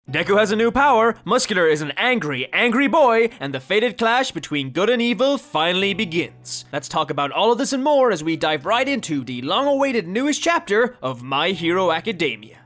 Deku has a new power, Muscular is an angry, angry boy, and the fated clash between good and evil finally begins. Let's talk about all of this and more as we dive right into the long-awaited newest chapter of My Hero Academia.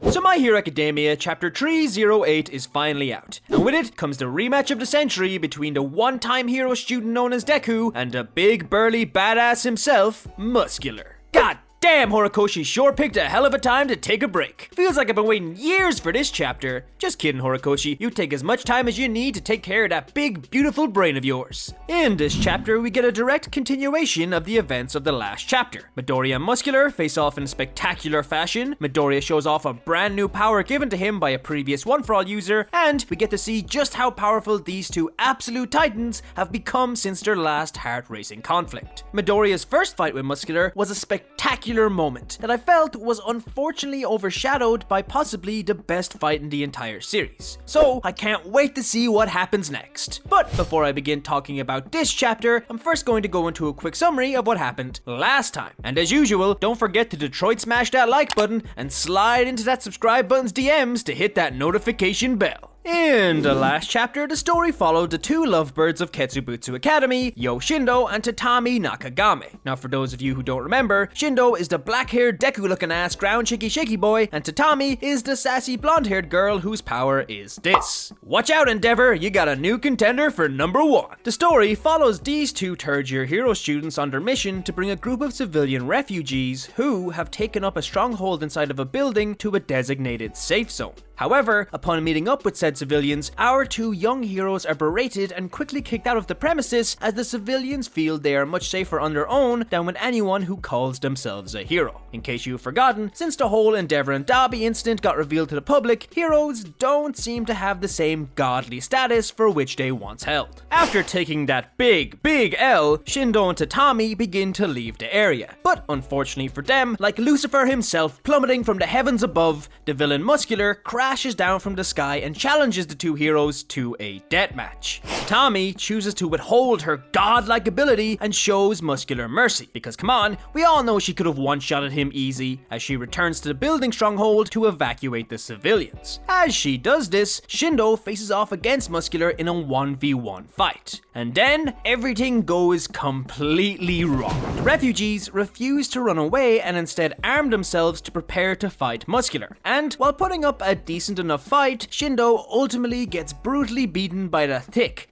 So My Hero Academia Chapter 308 is finally out, and with it comes the rematch of the century between the one-time hero student known as Deku and the big burly badass himself, Muscular. God damn, Horikoshi sure picked a hell of a time to take a break. Feels like I've been waiting years for this chapter. Just kidding, Horikoshi. You take as much time as you need to take care of that big, beautiful brain of yours. In this chapter, we get a direct continuation of the events of the last chapter. Midoriya and Muscular face off in spectacular fashion. Midoriya shows off a brand new power given to him by a previous One-For-All user, and we get to see just how powerful these two absolute titans have become since their last heart-racing conflict. Midoriya's first fight with Muscular was a spectacular moment that I felt was unfortunately overshadowed by possibly the best fight in the entire series. So I can't wait to see what happens next. But before I begin talking about this chapter, I'm first going to go into a quick summary of what happened last time. And as usual, don't forget to Detroit smash that like button and slide into that subscribe button's DMs to hit that notification bell. In the last chapter, the story followed the two lovebirds of Ketsubutsu Academy, Yoshindo and Tatami Nakagame. Now for those of you who don't remember, Shindo is the black-haired Deku-looking ass ground shaky boy, and Tatami is the sassy blonde-haired girl whose power is this. Watch out, Endeavor, you got a new contender for number 1. The story follows these two third-year hero students on their mission to bring a group of civilian refugees who have taken up a stronghold inside of a building to a designated safe zone. However, upon meeting up with said civilians, our two young heroes are berated and quickly kicked out of the premises as the civilians feel they are much safer on their own than with anyone who calls themselves a hero. In case you've forgotten, since the whole Endeavor and Dabi incident got revealed to the public, heroes don't seem to have the same godly status for which they once held. After taking that big L, Shindo and Tatami begin to leave the area. But unfortunately for them, like Lucifer himself plummeting from the heavens above, the villain Muscular crashes down from the sky and challenges the two heroes to a deathmatch. Tatami chooses to withhold her godlike ability and shows Muscular mercy, because come on, we all know she could have one-shotted him easy, as she returns to the building stronghold to evacuate the civilians. As she does this, Shindo faces off against Muscular in a 1v1 fight. And then, everything goes completely wrong. The refugees refuse to run away and instead arm themselves to prepare to fight Muscular. And while putting up a decent enough fight, Shindo ultimately gets brutally beaten by the thick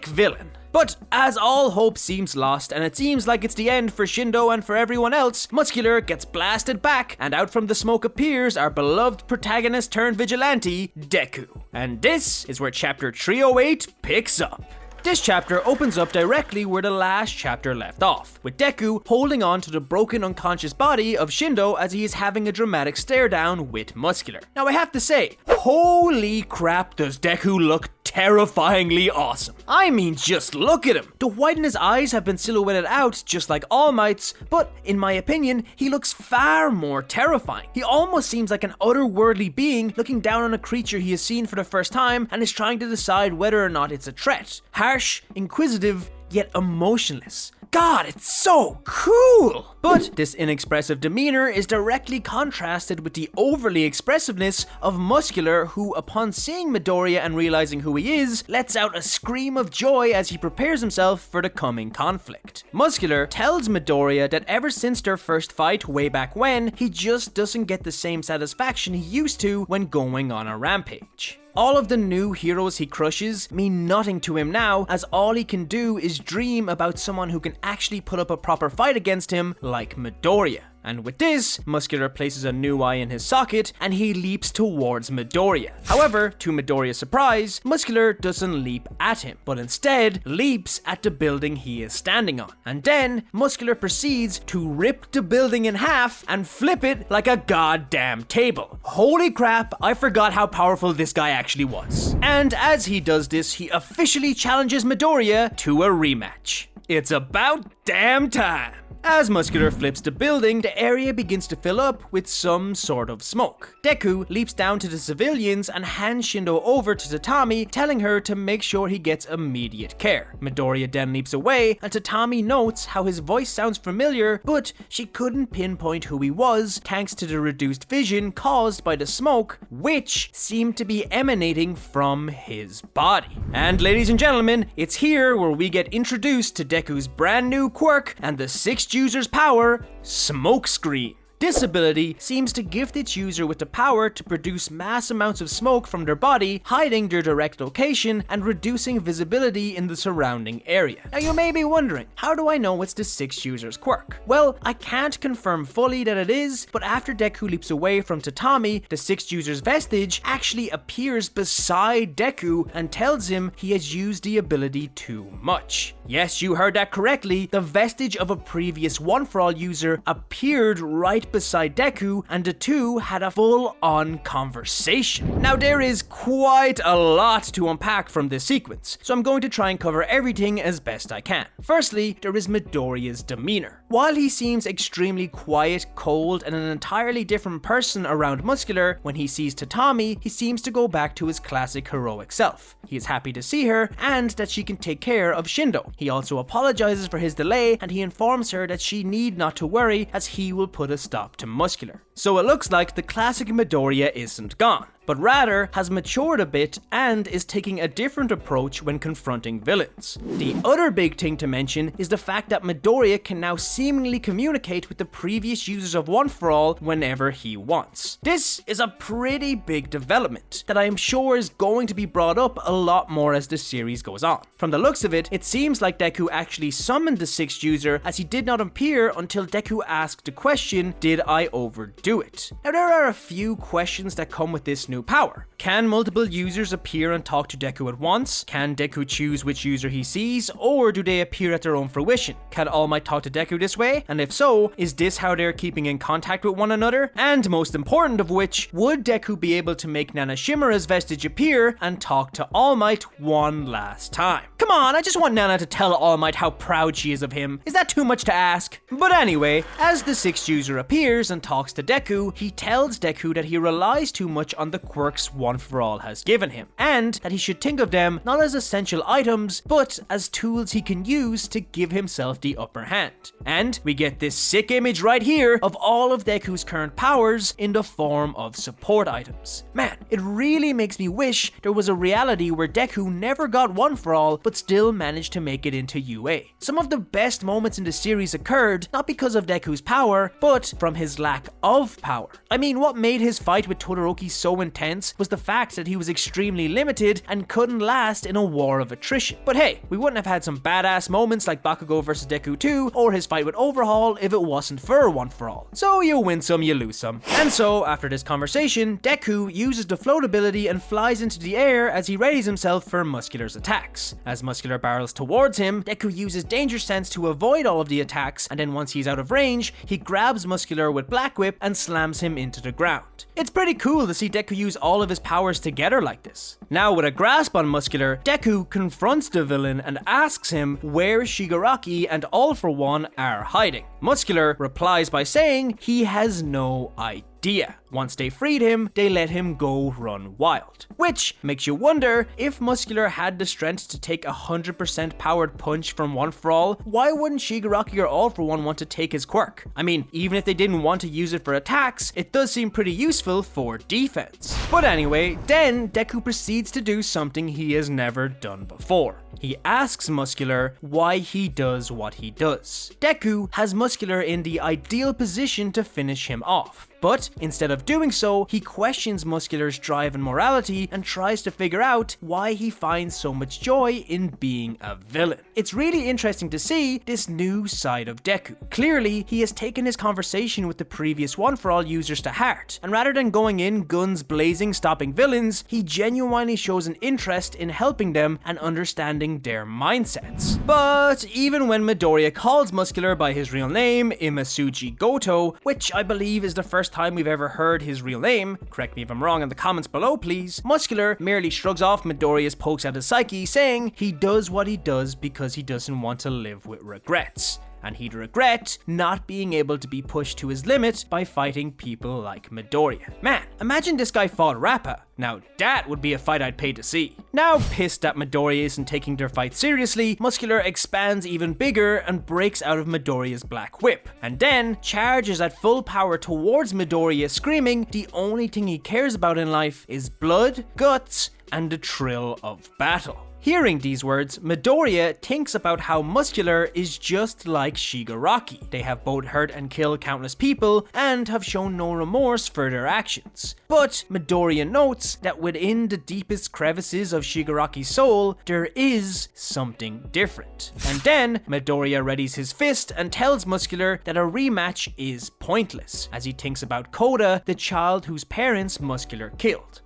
villain. But as all hope seems lost and it seems like it's the end for Shindo and for everyone else, Muscular gets blasted back and out from the smoke appears our beloved protagonist turned vigilante, Deku. And this is where chapter 308 picks up. This chapter opens up directly where the last chapter left off, with Deku holding on to the broken unconscious body of Shindo as he is having a dramatic stare down with Muscular. Now I have to say, holy crap does Deku look terrifyingly awesome. I mean, just look at him. The white in his eyes have been silhouetted out just like All Might's, but in my opinion, he looks far more terrifying. He almost seems like an otherworldly being looking down on a creature he has seen for the first time and is trying to decide whether or not it's a threat. Harsh, inquisitive, yet emotionless. God, it's so cool! But this inexpressive demeanor is directly contrasted with the overly expressiveness of Muscular, who, upon seeing Midoriya and realizing who he is, lets out a scream of joy as he prepares himself for the coming conflict. Muscular tells Midoriya that ever since their first fight way back when, he just doesn't get the same satisfaction he used to when going on a rampage. All of the new heroes he crushes mean nothing to him now, as all he can do is dream about someone who can actually put up a proper fight against him, like Midoriya. And with this, Muscular places a new eye in his socket and he leaps towards Midoriya. However, to Midoriya's surprise, Muscular doesn't leap at him, but instead leaps at the building he is standing on. And then, Muscular proceeds to rip the building in half and flip it like a goddamn table. Holy crap, I forgot how powerful this guy actually was. And as he does this, he officially challenges Midoriya to a rematch. it's about damn time. As Muscular flips the building, the area begins to fill up with some sort of smoke. Deku leaps down to the civilians and hands Shindo over to Tatami, telling her to make sure he gets immediate care. Midoriya then leaps away, and Tatami notes how his voice sounds familiar, but she couldn't pinpoint who he was thanks to the reduced vision caused by the smoke, which seemed to be emanating from his body. And ladies and gentlemen, it's here where we get introduced to Deku's brand new quirk and the sixth user's power, Smokescreen. This ability seems to gift its user with the power to produce mass amounts of smoke from their body, hiding their direct location and reducing visibility in the surrounding area. Now you may be wondering, how do I know it's the sixth user's quirk? Well, I can't confirm fully that it is, but after Deku leaps away from Tatami, the sixth user's vestige actually appears beside Deku and tells him he has used the ability too much. Yes, you heard that correctly, the vestige of a previous One For All user appeared right beside Deku, and the two had a full-on conversation. Now there is quite a lot to unpack from this sequence, so I'm going to try and cover everything as best I can. Firstly, there is Midoriya's demeanor. While he seems extremely quiet, cold, and an entirely different person around Muscular, when he sees Tatami, he seems to go back to his classic heroic self. He is happy to see her, and that she can take care of Shindo. He also apologizes for his delay, and he informs her that she need not to worry, as he will put a stop to Muscular. So it looks like the classic Midoriya isn't gone, but rather has matured a bit and is taking a different approach when confronting villains. The other big thing to mention is the fact that Midoriya can now seemingly communicate with the previous users of One For All whenever he wants. This is a pretty big development that I am sure is going to be brought up a lot more as the series goes on. From the looks of it, it seems like Deku actually summoned the sixth user, as he did not appear until Deku asked the question, "Did I overdo it?" Now there are a few questions that come with this new power. Can multiple users appear and talk to Deku at once? Can Deku choose which user he sees, or do they appear at their own fruition? Can All Might talk to Deku this way? And if so, is this how they're keeping in contact with one another? And most important of which, would Deku be able to make Nana Shimura's vestige appear and talk to All Might one last time? Come on, I just want Nana to tell All Might how proud she is of him. Is that too much to ask? But anyway, as the sixth user appears and talks to Deku, he tells Deku that he relies too much on the quirks One For All has given him, and that he should think of them not as essential items, but as tools he can use to give himself the upper hand. And we get this sick image right here of all of Deku's current powers in the form of support items. Man, it really makes me wish there was a reality where Deku never got One For All, but still managed to make it into UA. Some of the best moments in the series occurred not because of Deku's power, but from his lack of power. I mean, what made his fight with Todoroki so intense was the fact that he was extremely limited and couldn't last in a war of attrition. But hey, we wouldn't have had some badass moments like Bakugo vs Deku 2 or his fight with Overhaul if it wasn't for One For All. So you win some, you lose some. And so, after this conversation, Deku uses the float ability and flies into the air as he readies himself for Muscular's attacks. As Muscular barrels towards him, Deku uses Danger Sense to avoid all of the attacks, and then once he's out of range, he grabs Muscular with Black Whip and slams him into the ground. It's pretty cool to see Deku use all of his powers together like this. Now with a grasp on Muscular, Deku confronts the villain and asks him where Shigaraki and All For One are hiding. Muscular replies by saying he has no idea. Once they freed him, they let him go run wild. Which makes you wonder, if Muscular had the strength to take a 100% powered punch from One For All, why wouldn't Shigaraki or All For One want to take his quirk? I mean, even if they didn't want to use it for attacks, it does seem pretty useful for defense. But anyway, then Deku proceeds to do something he has never done before. He asks Muscular why he does what he does. Deku has Muscular in the ideal position to finish him off. But instead of doing so, he questions Muscular's drive and morality and tries to figure out why he finds so much joy in being a villain. It's really interesting to see this new side of Deku. Clearly, he has taken his conversation with the previous One For All users to heart, and rather than going in guns blazing stopping villains, he genuinely shows an interest in helping them and understanding their mindsets. But even when Midoriya calls Muscular by his real name, Imasuji Goto, which I believe is the first first time we've ever heard his real name, correct me if I'm wrong in the comments below please, Muscular merely shrugs off Midoriya's pokes at his psyche, saying he does what he does because he doesn't want to live with regrets. And he'd regret not being able to be pushed to his limit by fighting people like Midoriya. Man, imagine this guy fought Rappa. Now that would be a fight I'd pay to see. Now pissed that Midoriya isn't taking their fight seriously, Muscular expands even bigger and breaks out of Midoriya's black whip, and then charges at full power towards Midoriya, screaming the only thing he cares about in life is blood, guts, and the thrill of battle. Hearing these words, Midoriya thinks about how Muscular is just like Shigaraki. They have both hurt and killed countless people and have shown no remorse for their actions. But Midoriya notes that within the deepest crevices of Shigaraki's soul, there is something different. And then Midoriya readies his fist and tells Muscular that a rematch is pointless, as he thinks about Koda, the child whose parents Muscular killed.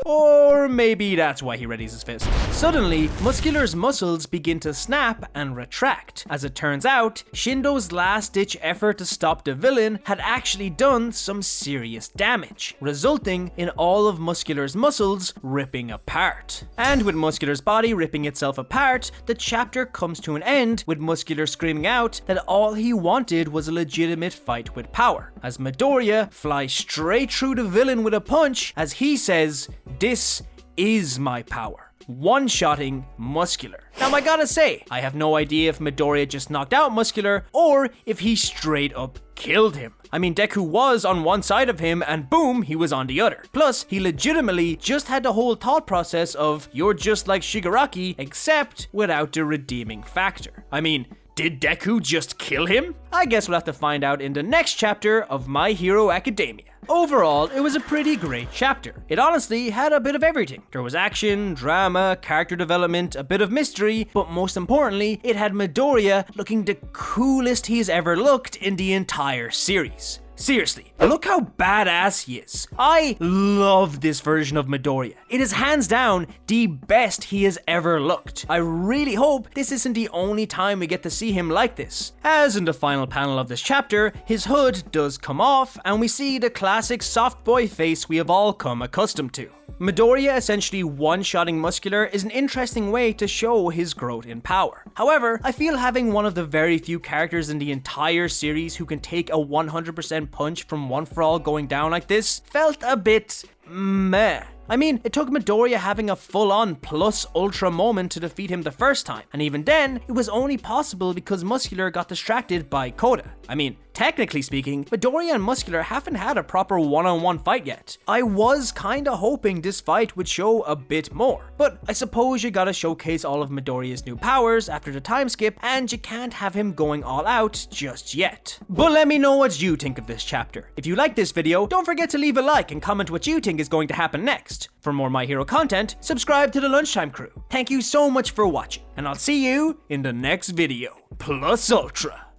Or maybe that's why he readies his fist. Suddenly, Muscular's muscles begin to snap and retract. As it turns out, Shindo's last-ditch effort to stop the villain had actually done some serious damage, resulting in all of Muscular's muscles ripping apart. And with Muscular's body ripping itself apart, the chapter comes to an end with Muscular screaming out that all he wanted was a legitimate fight with power, as Midoriya flies straight through the villain with a punch as he says, "This is my power," one-shotting Muscular. Now I gotta say, I have no idea if Midoriya just knocked out Muscular or if he straight up killed him. I mean, Deku was on one side of him and boom, he was on the other. Plus, he legitimately just had the whole thought process of you're just like Shigaraki, except without the redeeming factor. I mean, did Deku just kill him? I guess we'll have to find out in the next chapter of My Hero Academia. Overall, it was a pretty great chapter. It honestly had a bit of everything. There was action, drama, character development, a bit of mystery, but most importantly, it had Midoriya looking the coolest he's ever looked in the entire series. Seriously, look how badass he is. I love this version of Midoriya. It is hands down the best he has ever looked. I really hope this isn't the only time we get to see him like this. As in the final panel of this chapter, his hood does come off and we see the classic soft boy face we have all come accustomed to. Midoriya essentially one-shotting Muscular is an interesting way to show his growth in power. However, I feel having one of the very few characters in the entire series who can take a 100% punch from One For All going down like this felt a bit meh. I mean, it took Midoriya having a full-on plus ultra moment to defeat him the first time, and even then, it was only possible because Muscular got distracted by Koda. I mean, technically speaking, Midoriya and Muscular haven't had a proper one-on-one fight yet. I was kinda hoping this fight would show a bit more, but I suppose you gotta showcase all of Midoriya's new powers after the time skip, and you can't have him going all out just yet. But let me know what you think of this chapter. If you like this video, don't forget to leave a like and comment what you think is going to happen next. For more My Hero content, subscribe to the Lunchtime crew. Thank you so much for watching, and I'll see you in the next video. Plus Ultra.